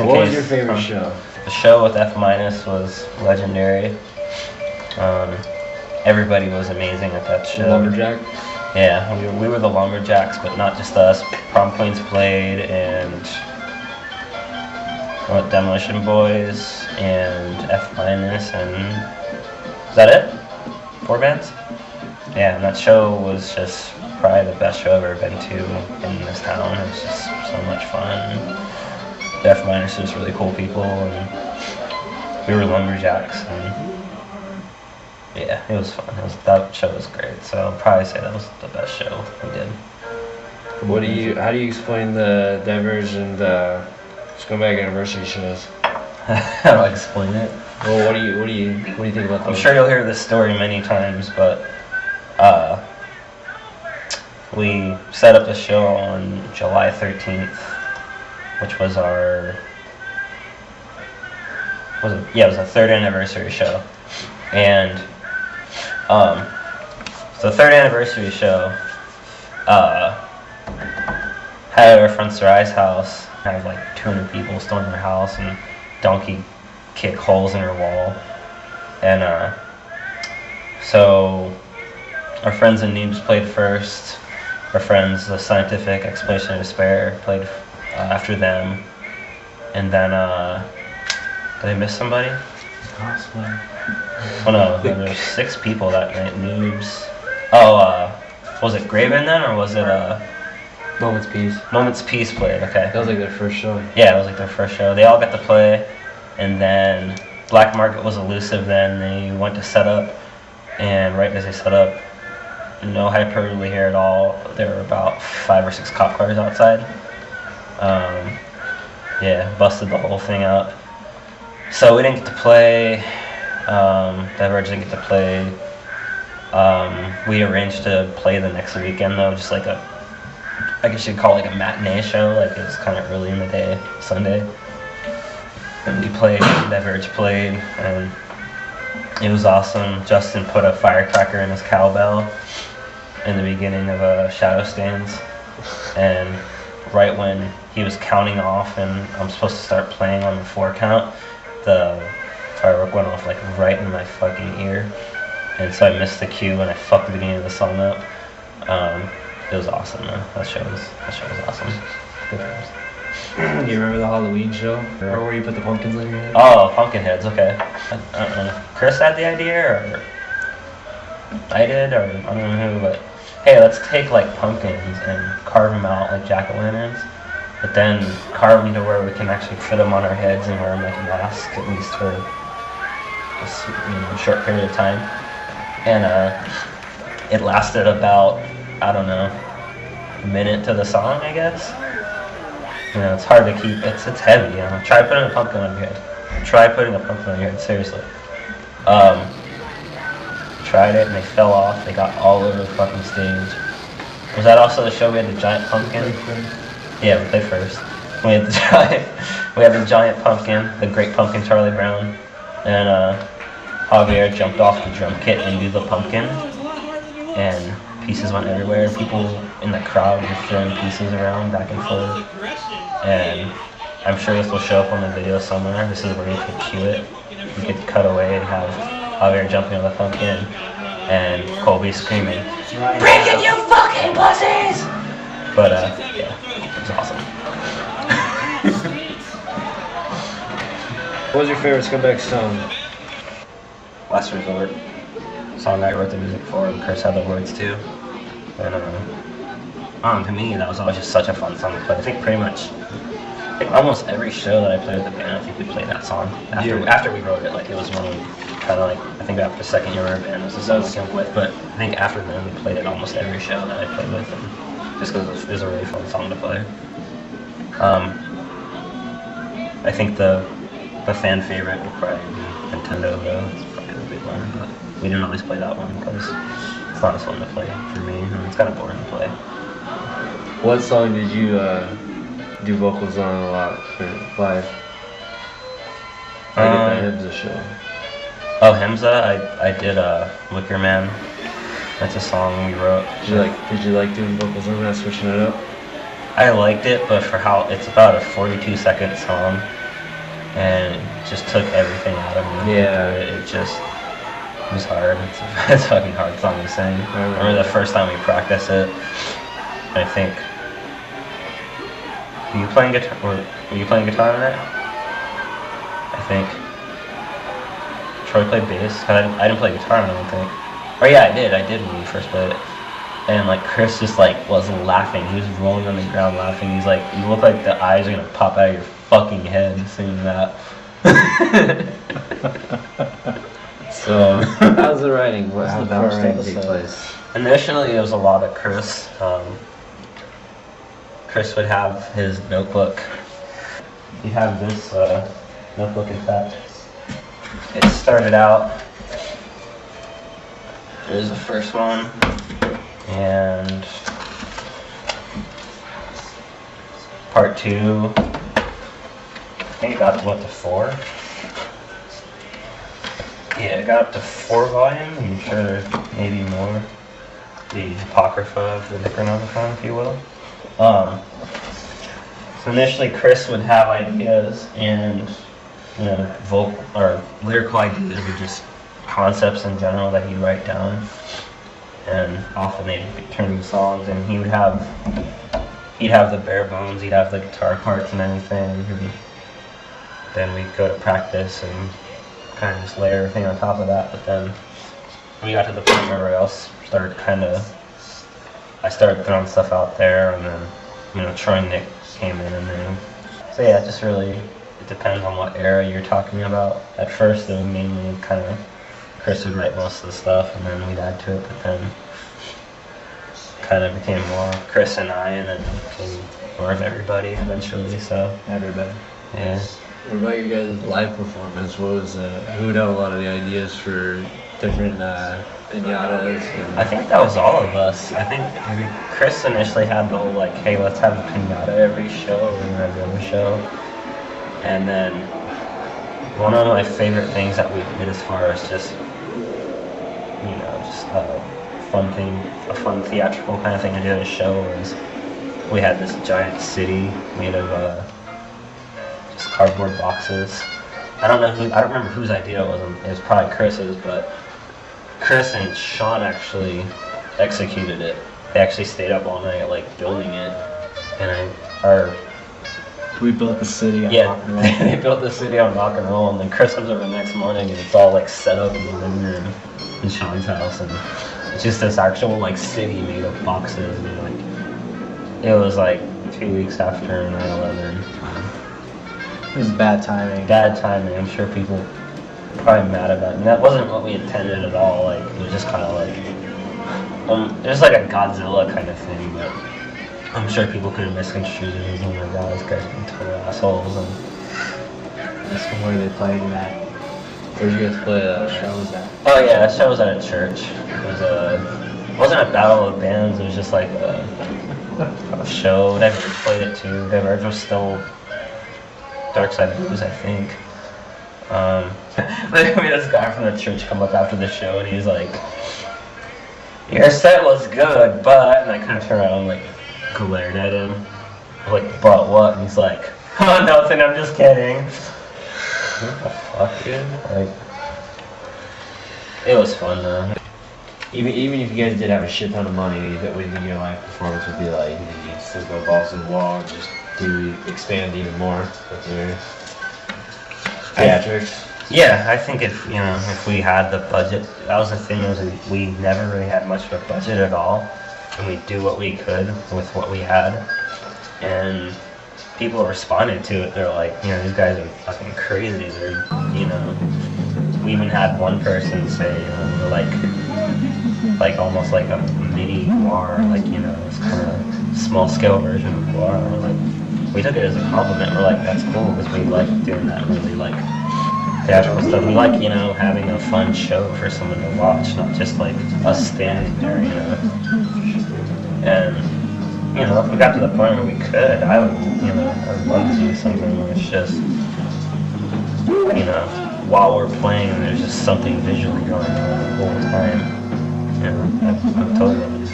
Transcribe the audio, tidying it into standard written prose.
What was your favorite show? The show with F- was legendary. Everybody was amazing at that show. Lumberjack? Yeah, we were the Lumberjacks, but not just us. Prom Queens played, and Demolition Boys, and F-, and is that it? 4 bands? Yeah, and that show was just probably the best show I've ever been to in this town. It was just so much fun. The F- was just really cool people, and we were Lumberjacks, and yeah, it was fun. That show was great, so I'll probably say that was the best show we did. How do you explain the Divergent Scumbag anniversary shows? How do I explain it? Well, what do you think about those? I'm sure you'll hear this story many times, but we set up the show on July 13th, which was it was a 3rd anniversary show, and the 3rd anniversary show had our friend Sarai's house. Have like 200 people storm her house and donkey kick holes in her wall, and so our friends and Noobs played first. Our friends, the Scientific Explanation of Despair, played after them, and then did I miss somebody? Cosplay. Oh no, there were 6 people that night. Noobs. Oh, was it Graven then, or was it Moment's Peace. Moment's Peace played? Okay. That was like their first show. Yeah, it was like their first show. They all got to play, and then Black Market was elusive. Then they went to set up, and right as they set up, no hyperbole here at all, there were about 5 or 6 cop cars outside. Yeah, busted the whole thing up. So we didn't get to play. Diverge didn't get to play. We arranged to play the next weekend though, just like I guess you'd call it like a matinee show. Like it was kind of early in the day, Sunday. And we played. Diverge played, and it was awesome. Justin put a firecracker in his cowbell in the beginning of Shadow Stands, and right when he was counting off and I'm supposed to start playing on the 4 count, the firework went off like right in my fucking ear, and so I missed the cue and I fucked the beginning of the song up. It was awesome though. That show was awesome. Good times. Do you remember the Halloween show? Or where you put the pumpkins on your head? Oh, pumpkin heads, okay. I don't know. Chris had the idea, or I did, or I don't know who, but hey, let's take like pumpkins and carve them out like jack-o'-lanterns, but then carve them to where we can actually fit them on our heads and wear them like a mask, at least for a short period of time. And it lasted about, I don't know, a minute to the song, I guess. You know, it's hard to keep, it's heavy, you know. Try putting a pumpkin on your head. Try putting a pumpkin on your head, seriously. Tried it and they fell off. They got all over the fucking stage. Was that also the show we had the giant pumpkin? Yeah, we played first. We had the giant pumpkin, the Great Pumpkin Charlie Brown, and Javier jumped off the drum kit and did the pumpkin, and pieces went everywhere. People in the crowd were throwing pieces around back and forth, and I'm sure this will show up on the video somewhere. This is where you could cue it. You could cut away and have Javier jumping on the pumpkin and Colby screaming, "Bring it, you fucking pussies!" But yeah, it was awesome. What was your favorite Scumbag song? Last Resort. Song I wrote the music for, and Chris had the words too. And to me, that was always just such a fun song to play. I think almost every show that I played with the band, I think we played that song after we wrote it. Like it was one of kind of like, I think after the second year we were a band, it was the song we came up with. But I think after then we played it almost every show that I played with, and just because it was a really fun song to play. I think the fan favorite would probably be Nintendo though. It's probably the big one, but we didn't always play that one because it's not as fun to play for me, and it's kind of boring to play. What song did you do vocals on a lot live? I did the Hemza show. Oh, Hemza, I did Wicker Man. That's a song we wrote. Did you like doing vocals on that, switching it up? I liked it, but for how it's about a 42-second song, and it just took everything out of me. Yeah. It was hard. It's a fucking hard song to sing. I remember the first time we practiced it. I think. Were you playing guitar? Were you playing guitar on it? I think. Troy played bass. I didn't play guitar, I don't think. Oh yeah, I did when we first played it. And like Chris just like was laughing. He was rolling on the ground laughing. He's like, you look like the eyes are gonna pop out of your fucking head singing that. So, how's the writing? How did the writing take place? Initially, it was a lot of Chris. Chris would have his notebook. He'd have this notebook, in fact. It started out, there's the first one, and part 2, I think it got up to 4. Yeah, it got up to 4 volumes, I'm sure there's maybe more. The Apocrypha of the Necronomicon, if you will. So initially Chris would have ideas and vocal or lyrical ideas or just concepts in general that he'd write down, and often they'd turn into songs, and he'd have the bare bones, he'd have the guitar parts and everything, and then we'd go to practice and kind of just lay everything on top of that. But then we got to the point where I started throwing stuff out there, and then Troy and Nick came in, and then so yeah, just really it depends on what era you're talking about. At first, it was mainly kind of Chris would write most of the stuff, and then we'd add to it. But then kind of became more Chris and I, and then became more of everybody eventually. So everybody. Yeah. What about your guys' live performance? What was who would have a lot of the ideas for different pinatas? I think that was all of us. I think maybe Chris initially had the whole like, hey, let's have a pinata every show or every other show. And then one of my favorite things that we did as far as just a fun theatrical kind of thing to do at a show was we had this giant city made of just cardboard boxes. I don't remember whose idea it was. It was probably Chris's, but Chris and Sean actually executed it. They actually stayed up all night, like, building it. And we built the city on rock and roll. They built the city on rock and roll, and then Chris comes over the next morning, and it's all, like, set up in the living room in Sean's house, and it's just this actual, like, city made of boxes, and, like, it was, like, 2 weeks after 9/11. It was bad timing. Bad timing. I'm sure people are probably mad about it. And that wasn't what we intended at all. Like, it was just kind of like, it was like a Godzilla kind of thing, but I'm sure people could have misconstrued it as, oh my god, this guy's being total assholes. And that's where they played that. Where'd you guys play that? Show was that? Oh yeah, that show was at a church. It wasn't a battle of bands, it was just like a show. Diverge played it too. Diverge was still Dark Side Blues, I think. We had this guy from the church come up after the show, and he's like, your set was good, but, and I kind of turned around and like glared at him. I was like, but what? And he's like, oh, nothing, I'm just kidding. What the fuck, dude? Like, it was fun though. Even if you guys did have a shit ton of money, what do you think your live performance would be like? You think you'd still go balls to the wall and just expand even more with your theatrics? Yeah, I think if we had the budget, that was the thing, was we never really had much of a budget at all, and we'd do what we could with what we had, and people responded to it. They're like, these guys are fucking crazy. They're, we even had one person say, like almost like a mini guar, like, it's kind of small scale version of guar. We took it as a compliment. We're like, that's cool, because we like doing that really like theatrical stuff. We like, having a fun show for someone to watch, not just like us standing there, And if we got to the point where we could, I would love to do something where it's just, while we're playing, there's just something visually going on the whole time. I'd totally love to do